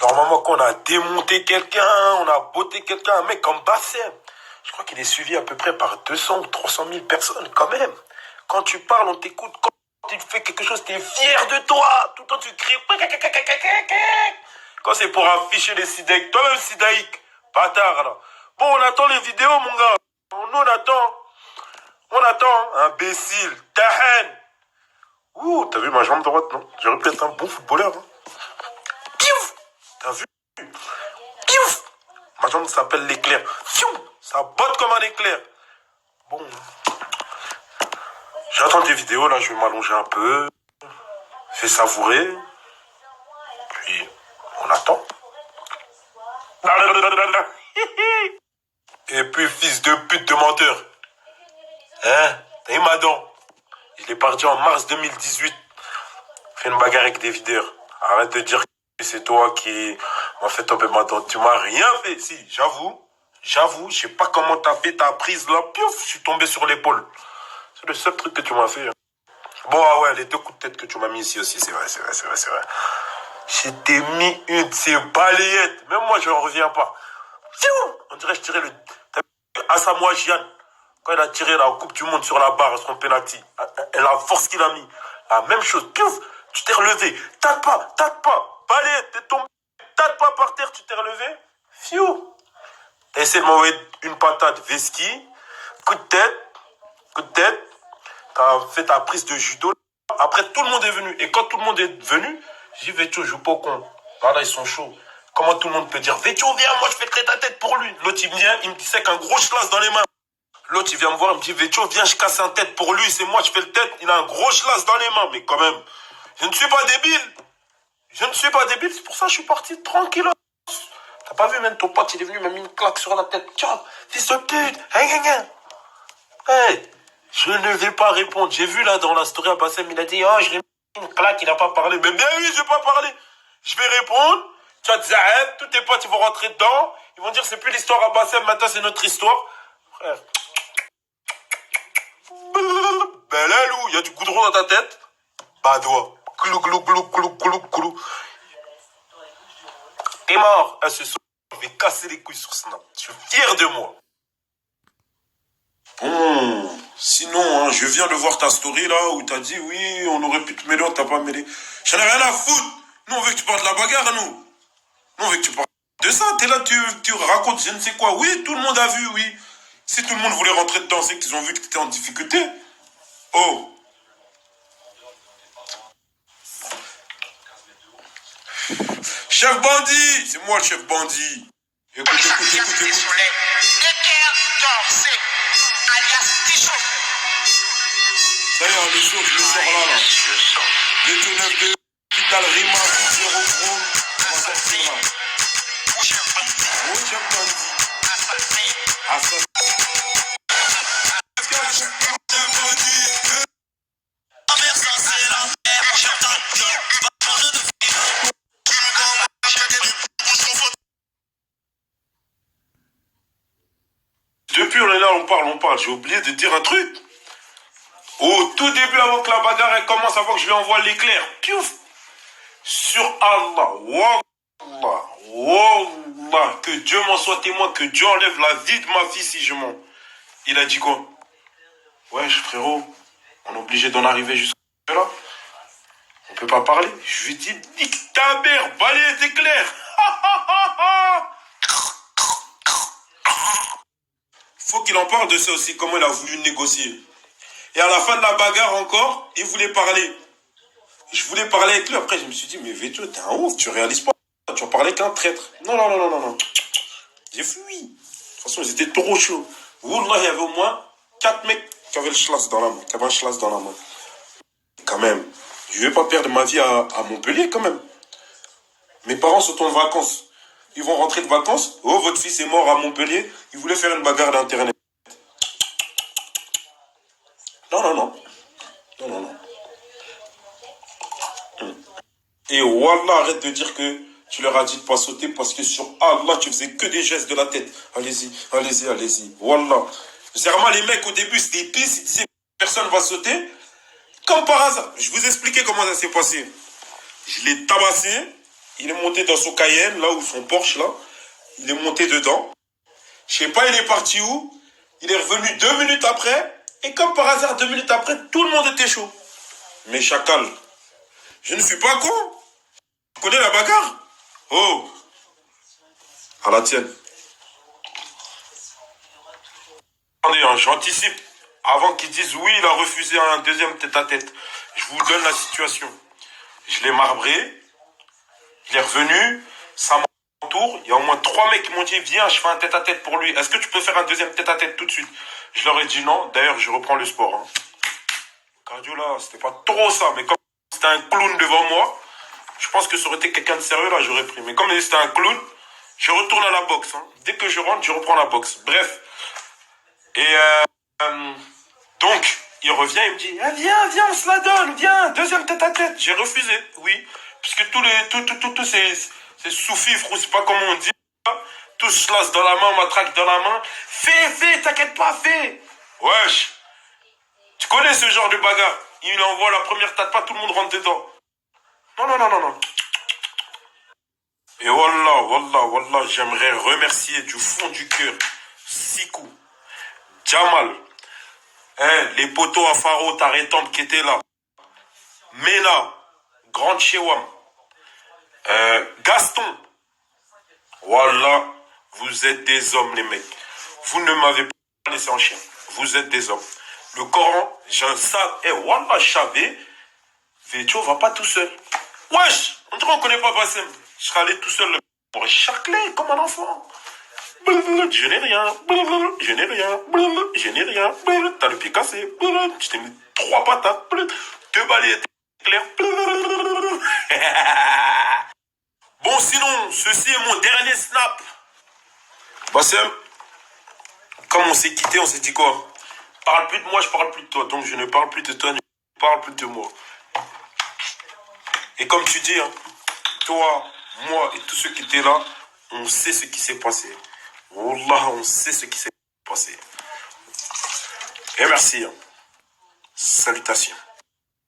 Normalement, quand on a démonté quelqu'un, on a botté quelqu'un, un mec comme Bassem, je crois qu'il est suivi à peu près par 200 ou 300 000 personnes quand même. Quand tu parles, on t'écoute. Quand tu fais quelque chose, tu es fier de toi. Tout le temps, tu cries. Quand c'est pour afficher les Sidaïk, toi-même Sidaïk, bâtard là. Bon, on attend les vidéos, mon gars. Nous, on attend. On attend. Imbécile. Tahen. Ouh, t'as vu ma jambe droite, non? J'aurais pu être un bon footballeur. Hein. Piouf. T'as vu? Piouf. Ma jambe s'appelle l'éclair. Ça botte comme un éclair. Bon. J'attends tes vidéos, là, je vais m'allonger un peu. Fais savourer. Puis, on attend. Et puis, fils de pute de menteur. Hein? T'as eu ma dent? Il est parti en mars 2018. Fais une bagarre avec des videurs. Arrête de dire que c'est toi qui m'as fait tomber ma dent. Tu m'as rien fait. Si, j'avoue, je sais pas comment t'as fait ta prise là. Piouf, je suis tombé sur l'épaule. C'est le seul truc que tu m'as fait. Hein. Bon, ah ouais, les 2 coups de tête que tu m'as mis ici aussi, c'est vrai. Je t'ai mis une de ces balayettes. Même moi, je n'en reviens pas. On dirait que je tirais le... Asamoah Gyan, quand il a tiré la Coupe du Monde sur la barre, son penalty, et la force qu'il a mis, la même chose. Piouf, tu t'es relevé. Tâte pas. Balayette, t'es tombé. Tâte pas par terre, tu t'es relevé. Fiou. T'as essayé de m'envoyer une patate Veski. Coup de tête. T'as fait ta prise de judo. Après, tout le monde est venu. Et quand tout le monde est venu, j'ai dit, Vétio, joue pas au con. Voilà, ils sont chauds. Comment tout le monde peut dire, Vétio, viens, moi, je fais ta tête pour lui. L'autre, il vient, il me dit, c'est qu'un gros chlasse dans les mains. L'autre, il vient me voir, il me dit, Vétio, viens, je casse un tête pour lui. C'est moi, je fais le tête. Il a un gros chlasse dans les mains. Mais quand même, je ne suis pas débile. C'est pour ça que je suis parti tranquille. T'as pas vu, même ton pote, il est venu, il m'a mis une claque sur la tête. Tiens, fils de pute. Hey, je ne vais pas répondre. J'ai vu là dans la story à Bassem, il a dit, oh, je l'ai mis une claque, il n'a pas parlé. Mais bien oui, je vais pas parler. Je vais répondre. Tu vas te dire, arrête, tous tes potes, ils vont rentrer dedans. Ils vont dire, c'est plus l'histoire à Bassem, maintenant c'est notre histoire. Frère. Belalou, il y a du goudron dans ta tête. Badois. Glou. T'es mort. Ce soir, je vais casser les couilles sur Snap. Je suis fier de moi. Bon, sinon, hein, je viens de voir ta story là où t'as dit oui, on aurait pu te mêler, on t'a pas mêlé. J'en ai rien à foutre. Nous, on veut que tu parles de la bagarre, nous. Nous, on veut que tu parles de ça. T'es là, tu racontes je ne sais quoi. Oui, tout le monde a vu, oui. Si tout le monde voulait rentrer dedans, c'est qu'ils ont vu que t'étais en difficulté. Oh. Chef bandit. C'est moi le chef bandit. Écoute. D'ailleurs, les choses, je le sors là. Les tout 9 de Vital Rima, 0 Chrome, on va sortir là. Chef bandit. Assassin. Depuis on est là, on parle. J'ai oublié de dire un truc. Au tout début, avant que la bagarre elle commence, avant que je lui envoie l'éclair. Piouf. Sur Allah. Wallah. Que Dieu m'en soit témoin, que Dieu enlève la vie de ma fille si je mens. Il a dit quoi? Ouais, frérot, on est obligé d'en arriver jusque là. On peut pas parler. Je lui dis, nique ta mère, balayette éclair. Faut qu'il en parle de ça aussi, comment il a voulu négocier. Et à la fin de la bagarre encore, il voulait parler. Je voulais parler avec lui. Après, je me suis dit, mais Vétio, t'es un ouf, tu réalises pas. Tu vas parler qu'un traître. Non. J'ai fui. De toute façon, ils étaient trop chauds. Wallah, il y avait au moins 4 mecs qui avaient le schlass dans la main. Quand même. Je vais pas perdre ma vie à Montpellier, quand même. Mes parents sont en vacances. Ils vont rentrer de vacances. Oh, votre fils est mort à Montpellier. Il voulait faire une bagarre d'internet. Non. Et Wallah, arrête de dire que tu leur as dit de pas sauter parce que sur Allah, tu faisais que des gestes de la tête. Allez-y. Wallah. C'est vraiment les mecs au début, c'était pisse, ils disaient personne va sauter. Comme par hasard. Je vous expliquais comment ça s'est passé. Je l'ai tabassé. Il est monté dans son Cayenne, là où son Porsche, là. Il est monté dedans. Je sais pas, il est parti où. Il est revenu 2 minutes après. Et comme par hasard, 2 minutes après, tout le monde était chaud. Mais chacal, je ne suis pas con. Tu connais la bagarre? Oh, à la tienne. Attendez, hein, j'anticipe. Avant qu'ils disent oui, il a refusé un deuxième tête-à-tête. Je vous donne la situation. Je l'ai marbré. Il est revenu. Ça m'entoure. Il y a au moins 3 mecs qui m'ont dit viens, je fais un tête-à-tête pour lui. Est-ce que tu peux faire un deuxième tête-à-tête tout de suite? Je leur ai dit non. D'ailleurs, je reprends le sport. Hein. Cardio là, c'était pas trop ça. Mais comme c'était un clown devant moi, je pense que ça aurait été quelqu'un de sérieux là, j'aurais pris. Mais comme c'était un clown, je retourne à la boxe. Hein. Dès que je rentre, je reprends la boxe. Bref. Et donc, il revient, il me dit ah, viens, on se la donne, viens, deuxième tête-à-tête. J'ai refusé, oui. Puisque tous ces sous-fifres, ou je sais pas comment on dit, tous se lassent dans la main, matraque dans la main. Fais, t'inquiète pas, fais. Wesh. Tu connais ce genre de bagarre? Il envoie la première tête, pas tout le monde rentre dedans. Non. Et wallah, j'aimerais remercier du fond du cœur Sikou, Jamal, hein, les poteaux à Faro, Tarétante qui étaient là, Mena, Grande Chewam, Gaston. Wallah, vous êtes des hommes les mecs. Vous ne m'avez pas laissé en chien. Vous êtes des hommes. Le Coran, j'en savais, wallah, je savais, Vétio va pas tout seul. Wesh, on dirait qu'on connaît pas Bassem. Je serais allé tout seul pour charcler comme un enfant. Je n'ai rien. T'as le pied cassé. Je t'ai mis 3 patates. 2 balais clairs. Bon, sinon, ceci est mon dernier snap. Bassem, comme on s'est quitté, on s'est dit quoi? Parle plus de moi, je parle plus de toi. Donc je ne parle plus de toi, je ne parle plus de moi. Et comme tu dis, hein, toi, moi et tous ceux qui étaient là, on sait ce qui s'est passé. Wallah, on sait ce qui s'est passé. Et merci. Hein. Salutations.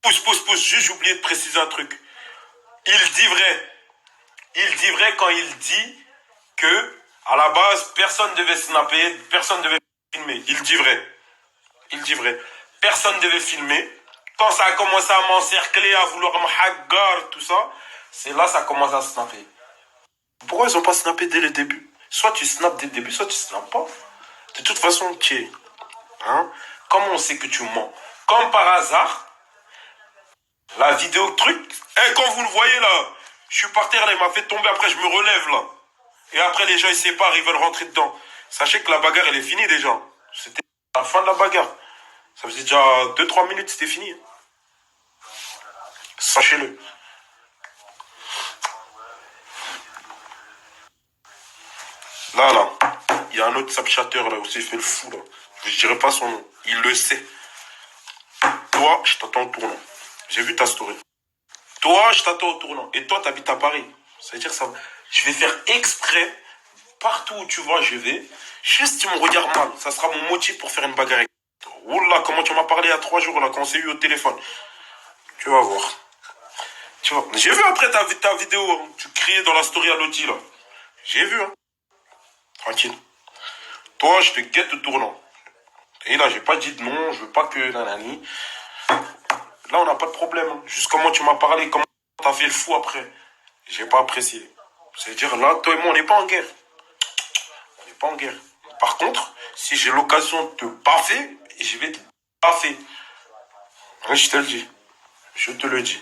Pousse. Juste, j'ai oublié de préciser un truc. Il dit vrai quand il dit que, à la base, personne devait snapper, personne devait filmer. Il dit vrai. Personne devait filmer. Quand ça a commencé à m'encercler, à vouloir me haggar, tout ça, c'est là que ça commence à snapper. Pourquoi ils n'ont pas snappé dès le début? Soit tu snaps dès le début, soit tu snaps pas. De toute façon, tu es. Hein? Comment on sait que tu mens? Comme par hasard, la vidéo truc, quand vous le voyez là, je suis par terre là, il m'a fait tomber, après je me relève là. Et après les gens ils séparent, ils veulent rentrer dedans. Sachez que la bagarre elle est finie déjà. C'était la fin de la bagarre. Ça faisait déjà 2-3 minutes, c'était fini. Sachez-le. Là, il y a un autre snapchatter là aussi, il fait le fou là. Je dirai pas son nom, il le sait. Toi, je t'attends au tournant. J'ai vu ta story. Toi, je t'attends au tournant. Et toi, t'habites à Paris. Ça veut dire ça. Je vais faire exprès, partout où tu vois, je vais. Juste si tu me regardes mal, ça sera mon motif pour faire une bagarre avec toi. Oula, comment tu m'as parlé il y a 3 jours là, quand on s'est eu au téléphone. Tu vas voir. Tu vois. J'ai vu après ta vidéo, hein. Tu criais dans la story à Loti là. J'ai vu, hein. Tranquille. Toi, je te guette au tournant. Et là, j'ai pas dit de non, je veux pas que nanani. Là, on n'a pas de problème. Hein. Juste comment tu m'as parlé, comment t'as fait le fou après. J'ai pas apprécié. C'est-à-dire, là, toi et moi, on n'est pas en guerre. On n'est pas en guerre. Par contre, si j'ai l'occasion de te baffer, je vais te baffer. Oui, je te le dis. Je te le dis.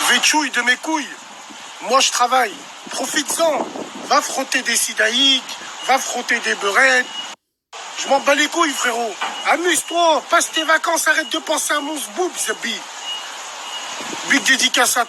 Vétchouille de mes couilles. Moi, je travaille. Profites-en. Va frotter des sidaïques, va frotter des beurrettes. Je m'en bats les couilles, frérot. Amuse-toi, passe tes vacances, arrête de penser à mon boobs, big dédicace à toi.